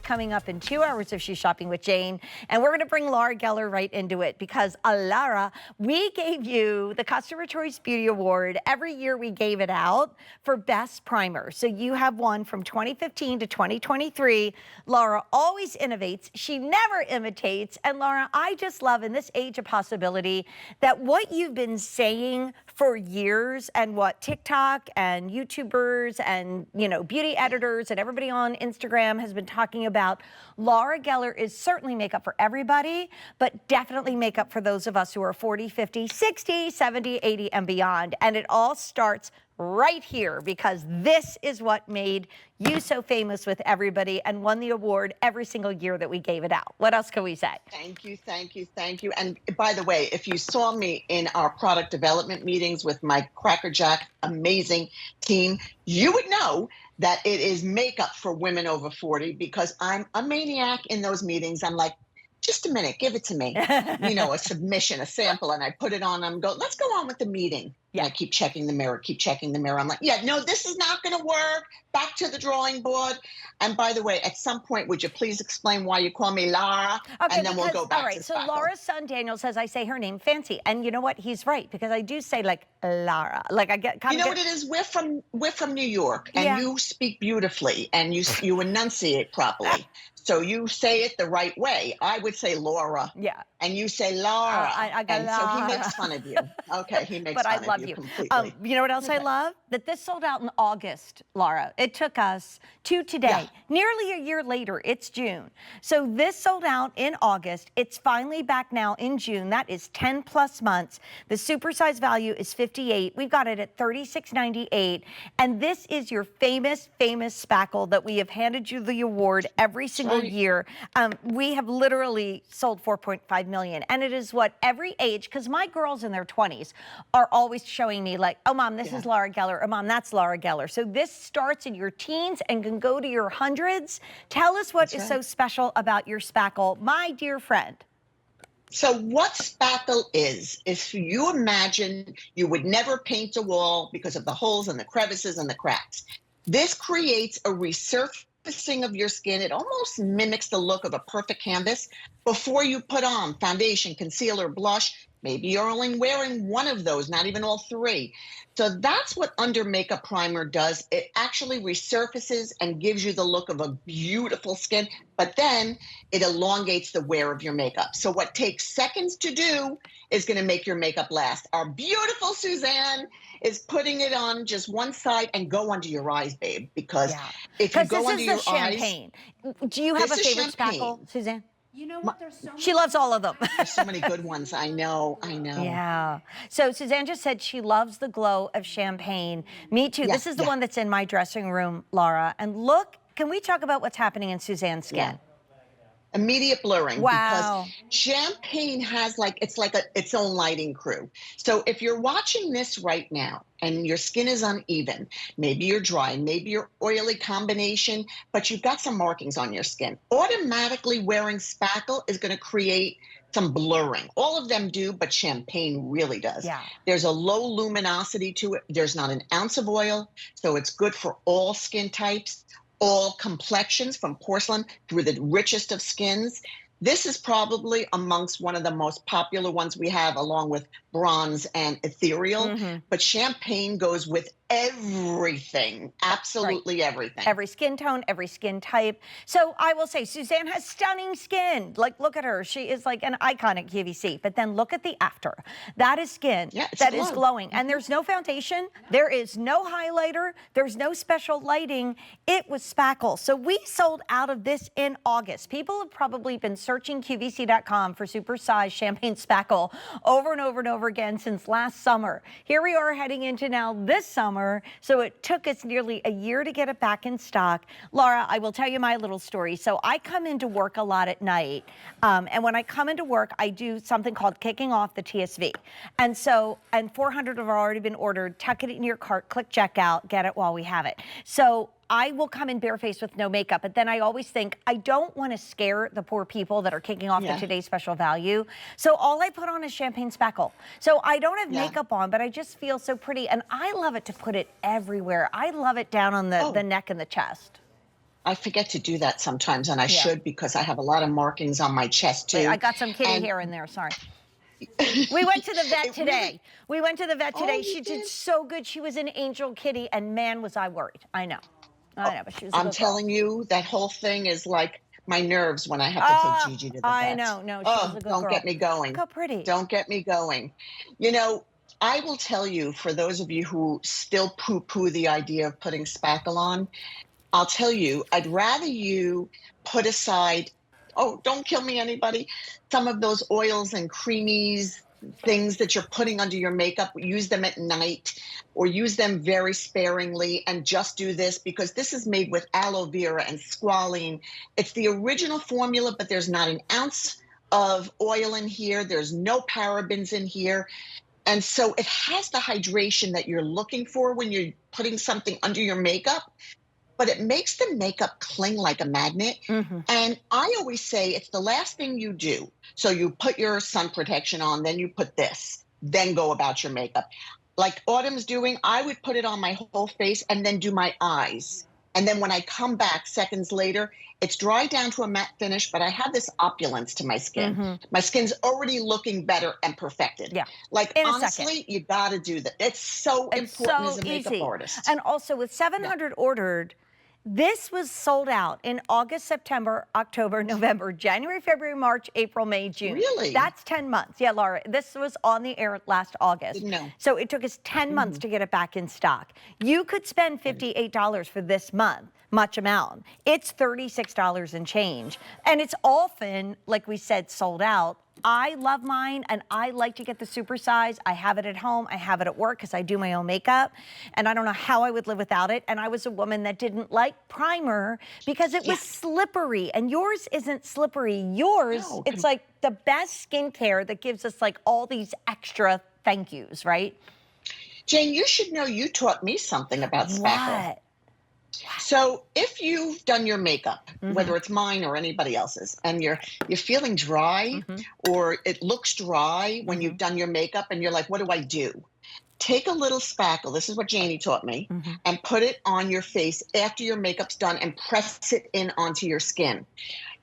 coming up in 2 hours if she's shopping with Jane. And we're going to bring Laura Geller right into it because, Laura, we gave you the Customer Choice Beauty Award. Every year we gave it out for Best Primer. So you have one from 2015 to 2023. Laura always innovates. She never imitates. And Laura, I just love in this age of possibility that what you've been saying for years and what TikTok and YouTubers and, beauty editors and everybody on Instagram has been talking about. Laura Geller is certainly makeup for everybody, but definitely makeup for those of us who are 40, 50, 60, 70, 80 and beyond. And it all starts right here because this is what made you so famous with everybody and won the award every single year that we gave it out. What else can we say? Thank you, thank you, thank you. And by the way, if you saw me in our product development meetings with my crackerjack amazing team, you would know that it is makeup for women over 40 because I'm a maniac in those meetings. I'm like, just a minute, give it to me. A submission, a sample, and I put it on. I'm go, let's go on with the meeting. Yeah. I keep checking the mirror, I'm like, yeah, no, this is not going to work. Back to the drawing board. And by the way, at some point, would you please explain why you call me Lara? Okay, and then we'll go back all right, to so Spackle. Laura's son, Daniel, says I say her name fancy. And you know what? He's right, because I do say, like, Lara. Like, I get kind of... what it is? We're from New York, and you speak beautifully, and you enunciate properly. So you say it the right way. I would say Laura. Yeah. And you say Laura. I got and Laura. So he makes fun of you. Okay, he makes fun of you completely. You know what else I love? That this sold out in August, Laura. It took us to today. Yeah. Nearly a year later, it's June. So this sold out in August. It's finally back now in June. That is 10 plus months. The supersize value is $58. We've got it at $36.98. And this is your famous Spackle that we have handed you the award every single year. We have literally sold 4.5 million. And it is what every age, because my girls in their 20s are always showing me like, oh, Mom, this is Laura Geller. Oh, Mom, that's Laura Geller. So this starts in your teens and can go to your hundreds. Tell us what is so special about your Spackle, my dear friend. So what Spackle is you imagine you would never paint a wall because of the holes and the crevices and the cracks. This creates a resurfacing of your skin. It almost mimics the look of a perfect canvas before you put on foundation, concealer, blush. Maybe you're only wearing one of those, not even all three. So that's what Under Makeup Primer does. It actually resurfaces and gives you the look of a beautiful skin, but then it elongates the wear of your makeup. So what takes seconds to do is going to make your makeup last. Our beautiful Suzanne is putting it on just one side and go under your eyes, babe, because if you go under your eyes... champagne. Do you have a favorite Spackle, Suzanne? You know what? There's so many. She loves all of them. There's so many good ones. I know. Yeah. So Suzanne just said she loves the glow of champagne. Me too. This is the one that's in my dressing room, Laura. And look, can we talk about what's happening in Suzanne's skin? Yeah. Immediate blurring. Wow. Because champagne has its own lighting crew. So if you're watching this right now and your skin is uneven, maybe you're dry, maybe you're oily combination, but you've got some markings on your skin, automatically wearing Spackle is going to create some blurring. All of them do, but champagne really does. Yeah. There's a low luminosity to it. There's not an ounce of oil, so it's good for all skin types, all complexions, from porcelain through the richest of skins. This is probably amongst one of the most popular ones we have, along with bronze and ethereal. But champagne goes with everything, absolutely everything. Every skin tone, every skin type. So I will say, Suzanne has stunning skin. Like, look at her. She is like an icon at QVC. But then look at the after. That is skin that is glowing. And there's no foundation. There is no highlighter. There's no special lighting. It was Spackle. So we sold out of this in August. People have probably been searching QVC.com for supersized champagne Spackle over and over and over again since last summer. Here we are heading into now this summer. So it took us nearly a year to get it back in stock. Laura, I will tell you my little story. So I come into work a lot at night. And when I come into work, I do something called kicking off the TSV. And 400 have already been ordered. Tuck it in your cart, click checkout, get it while we have it. So I will come in barefaced with no makeup, but then I always think I don't want to scare the poor people that are kicking off the today's special value. So all I put on is champagne Spackle. So I don't have makeup on, but I just feel so pretty. And I love it to put it everywhere. I love it down on the neck and the chest. I forget to do that sometimes, and I should because I have a lot of markings on my chest Wait, too. I got some kitty And hair in there, sorry. We went to the vet today. We went to the vet Oh, today. you She did did? so good. She was an angel kitty, and man, was I worried. I know, but she was a I'm good girl. telling you, that whole thing is like my nerves when I have to take Ah, Gigi to the I vet. know. No, she was Oh, a good don't get girl. me Look going. how pretty. Don't get me going. You know, I will tell you, for those of you who still poo-poo the idea of putting spackle on, I'll tell you, I'd rather you put aside, oh, don't kill me, anybody, some of those oils and creamies, things that you're putting under your makeup, use them at night or use them very sparingly and just do this, because this is made with aloe vera and squalene. It's the original formula, but there's not an ounce of oil in here. There's no parabens in here. And so it has the hydration that you're looking for when you're putting something under your makeup, but it makes the makeup cling like a magnet. And I always say it's the last thing you do. So you put your sun protection on, then you put this, then go about your makeup. Like Autumn's doing, I would put it on my whole face and then do my eyes. And then when I come back seconds later, it's dried down to a matte finish, but I have this opulence to my skin. My skin's already looking better and perfected. Yeah. Like, In a honestly, second. you got to do that. It's so It's important so as a makeup easy. artist. And also with 700 ordered, this was sold out in August, September, October, November, January, February, March, April, May, June. Really? That's 10 months. Yeah, Laura, this was on the air last August. Didn't know. So it took us 10 months to get it back in stock. You could spend $58 for this month, much amount. It's $36 and change. And it's often, like we said, sold out. I love mine, and I like to get the super size. I have it at home. I have it at work because I do my own makeup, and I don't know how I would live without it. And I was a woman that didn't like primer because it was slippery, and yours isn't slippery. Yours, it's like the best skincare that gives us like all these extra thank yous, right? Jane, you should know you taught me something about spackle. What? So if you've done your makeup, whether it's mine or anybody else's, and you're feeling dry or it looks dry when you've done your makeup and you're like, what do I do? Take a little spackle, this is what Janie taught me, and put it on your face after your makeup's done and press it in onto your skin.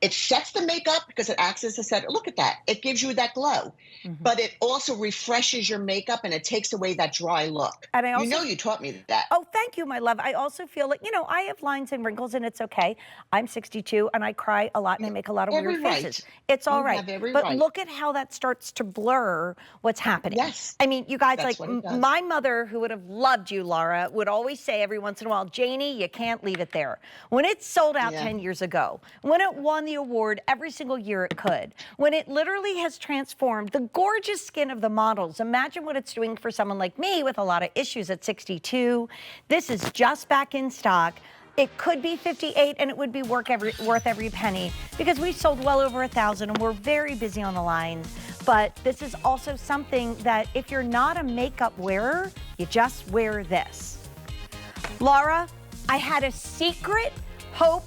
It sets the makeup because it acts as a setter. Look at that. It gives you that glow. But it also refreshes your makeup and it takes away that dry look. And I also, you know, you taught me that. Oh, thank you, my love. I also feel like, I have lines and wrinkles, and it's okay. I'm 62 and I cry a lot and I make a lot of weird faces. It's all right. But look at how that starts to blur what's happening. Yes. I mean, you guys, That's like what it does. my mother, who would have loved you, Laura, would always say every once in a while, Janie, you can't leave it there. When it sold out 10 years ago, when it won the award every single year it could, when it literally has transformed the gorgeous skin of the models, imagine what it's doing for someone like me with a lot of issues at 62. This is just back in stock. It could be 58 and it would be worth every penny, because we sold well over 1,000 and we're very busy on the lines. But this is also something that if you're not a makeup wearer, you just wear this. Laura, I had a secret hope